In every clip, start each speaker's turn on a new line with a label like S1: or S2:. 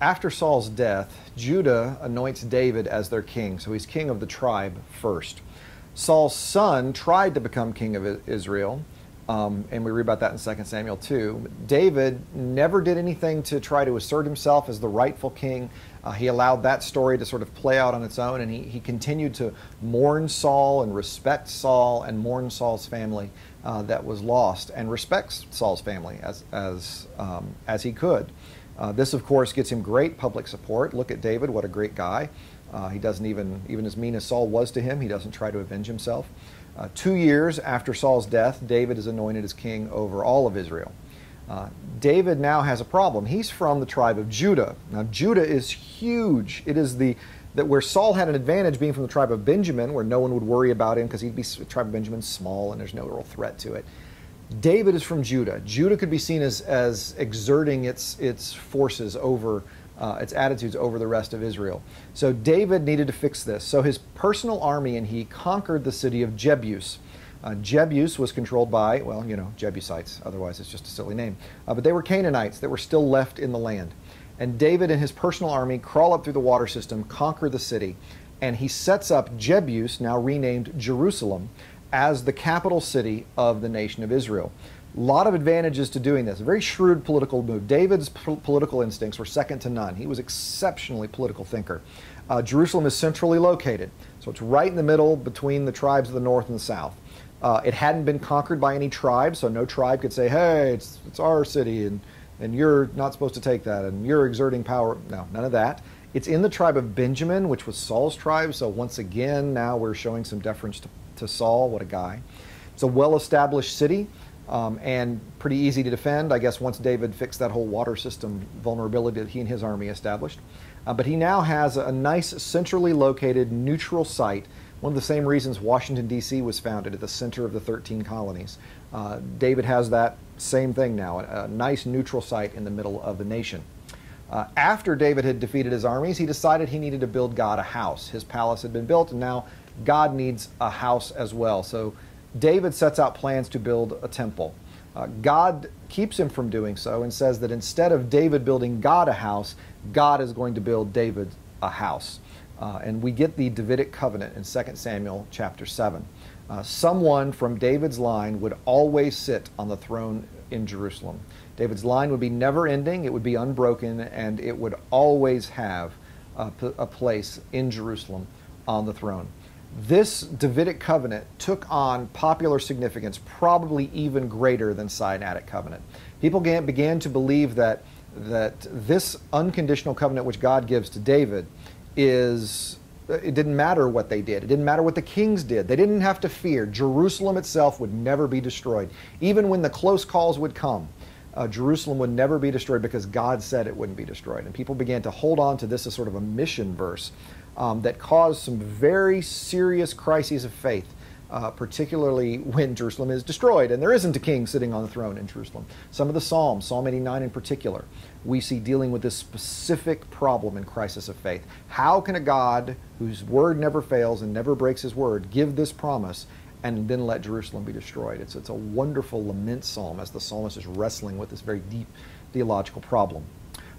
S1: after Saul's death, Judah anoints David as their king. So he's king of the tribe first. Saul's son tried to become king of Israel, and we read about that in 2 Samuel 2. David never did anything to try to assert himself as the rightful king. He allowed that story to sort of play out on its own, and he continued to mourn Saul and respect Saul and mourn Saul's family that was lost, and respects Saul's family as he could. This, of course, gets him great public support. Look at David, what a great guy. He doesn't even as mean as Saul was to him, he doesn't try to avenge himself. 2 years after Saul's death, David is anointed as king over all of Israel. David now has a problem. He's from the tribe of Judah. Now, Judah is huge. It is where Saul had an advantage being from the tribe of Benjamin, where no one would worry about him because he'd be tribe of Benjamin small and there's no real threat to it. David is from Judah. Judah could be seen as exerting its forces over, its attitudes over the rest of Israel. So David needed to fix this. So his personal army and he conquered the city of Jebus. Jebus was controlled by, well, Jebusites, otherwise it's just a silly name. But they were Canaanites that were still left in the land. And David and his personal army crawl up through the water system, conquer the city, and he sets up Jebus, now renamed Jerusalem, as the capital city of the nation of Israel. A lot of advantages to doing this. A very shrewd political move. David's political instincts were second to none. He was exceptionally political thinker. Jerusalem is centrally located, so it's right in the middle between the tribes of the north and the south. It hadn't been conquered by any tribe, so no tribe could say, hey, it's our city, and you're not supposed to take that, and you're exerting power. No, none of that. It's in the tribe of Benjamin, which was Saul's tribe, so once again, now we're showing some deference to Saul. What a guy. It's a well-established city and pretty easy to defend, I guess, once David fixed that whole water system vulnerability that he and his army established. But he now has a nice centrally located neutral site, one of the same reasons Washington, D.C. was founded at the center of the 13 colonies. David has that same thing now, a nice neutral site in the middle of the nation. After David had defeated his armies, he decided he needed to build God a house. His palace had been built, and now God needs a house as well. So David sets out plans to build a temple. God keeps him from doing so and says that instead of David building God a house, God is going to build David a house. And we get the Davidic covenant in 2 Samuel chapter 7. Someone from David's line would always sit on the throne in Jerusalem. David's line would be never ending, it would be unbroken, and it would always have a place in Jerusalem on the throne. This Davidic covenant took on popular significance, probably even greater than Sinaitic covenant. People began to believe that this unconditional covenant which God gives to David it didn't matter what they did. It didn't matter what the kings did. They didn't have to fear. Jerusalem itself would never be destroyed. Even when the close calls would come, Jerusalem would never be destroyed because God said it wouldn't be destroyed. And people began to hold on to this as sort of a mission verse that caused some very serious crises of faith, particularly when Jerusalem is destroyed and there isn't a king sitting on the throne in Jerusalem. Some of the Psalms, Psalm 89 in particular, we see dealing with this specific problem and crisis of faith. How can a God whose word never fails and never breaks his word give this promise and then let Jerusalem be destroyed? It's a wonderful lament psalm as the psalmist is wrestling with this very deep theological problem.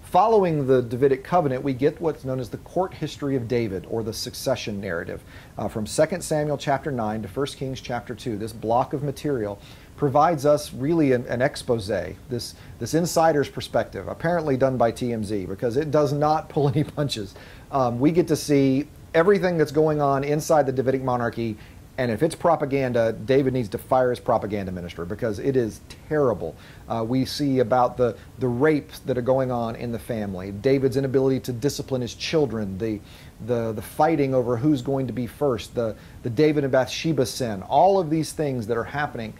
S1: Following the Davidic covenant, we get what's known as the court history of David, or the succession narrative. From 2 Samuel chapter 9 to 1 Kings chapter 2, this block of material provides us really an expose, this insider's perspective, apparently done by TMZ, because it does not pull any punches. We get to see everything that's going on inside the Davidic monarchy, and if it's propaganda, David needs to fire his propaganda minister because it is terrible. We see about the rapes that are going on in the family, David's inability to discipline his children, the fighting over who's going to be first, the David and Bathsheba sin, all of these things that are happening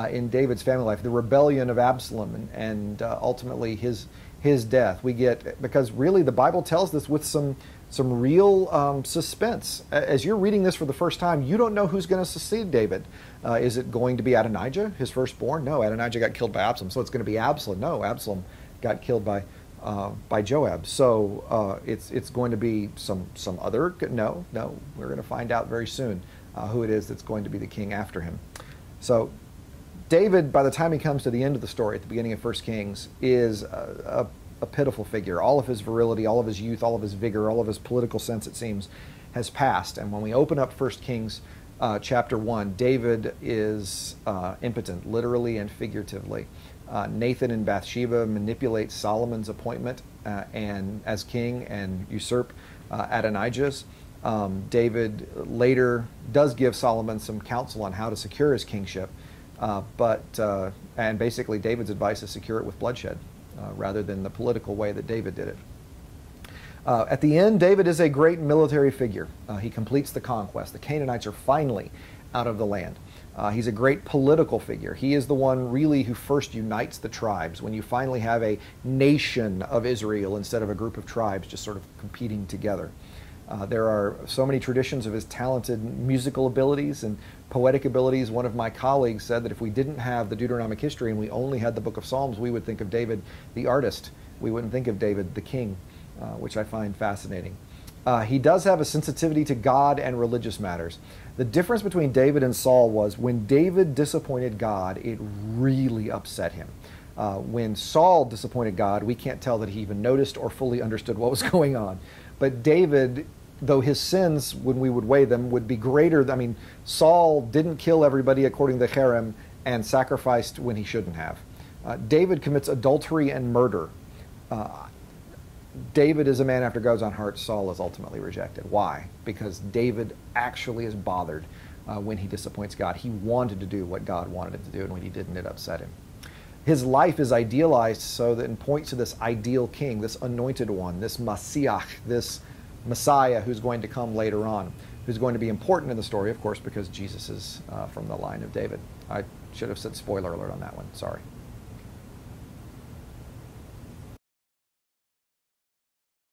S1: in David's family life, the rebellion of Absalom and ultimately his death. We get, because really the Bible tells this with some real suspense. As you're reading this for the first time, you don't know who's going to succeed David. Is it going to be Adonijah, his firstborn? No, Adonijah got killed by Absalom, so it's going to be Absalom. No, Absalom got killed by Joab. So it's going to be some other. No, we're going to find out very soon who it is that's going to be the king after him. So David, by the time he comes to the end of the story, at the beginning of 1 Kings, is a a pitiful figure. All of his virility, all of his youth, all of his vigor, all of his political sense, it seems, has passed. And when we open up 1 Kings chapter 1, David is impotent, literally and figuratively. Nathan and Bathsheba manipulate Solomon's appointment and as king and usurp Adonijah's. David later does give Solomon some counsel on how to secure his kingship, and basically David's advice is secure it with bloodshed rather than the political way that David did it. At the end, David is a great military figure. He completes the conquest. The Canaanites are finally out of the land. He's a great political figure. He is the one really who first unites the tribes when you finally have a nation of Israel instead of a group of tribes just sort of competing together. There are so many traditions of his talented musical abilities and poetic abilities. One of my colleagues said that if we didn't have the Deuteronomic history and we only had the book of Psalms, we would think of David the artist. We wouldn't think of David the king, which I find fascinating. He does have a sensitivity to God and religious matters. The difference between David and Saul was when David disappointed God, it really upset him. When Saul disappointed God, we can't tell that he even noticed or fully understood what was going on. But David, though his sins, when we would weigh them, would be greater. I mean, Saul didn't kill everybody according to Cherem and sacrificed when he shouldn't have. David commits adultery and murder. David is a man after God's own heart. Saul is ultimately rejected. Why? Because David actually is bothered when he disappoints God. He wanted to do what God wanted him to do, and when he didn't, it upset him. His life is idealized so that it points to this ideal king, this anointed one, this Messiah, this Messiah who's going to come later on, who's going to be important in the story, of course, because Jesus is from the line of David. I should have said spoiler alert on that one. Sorry.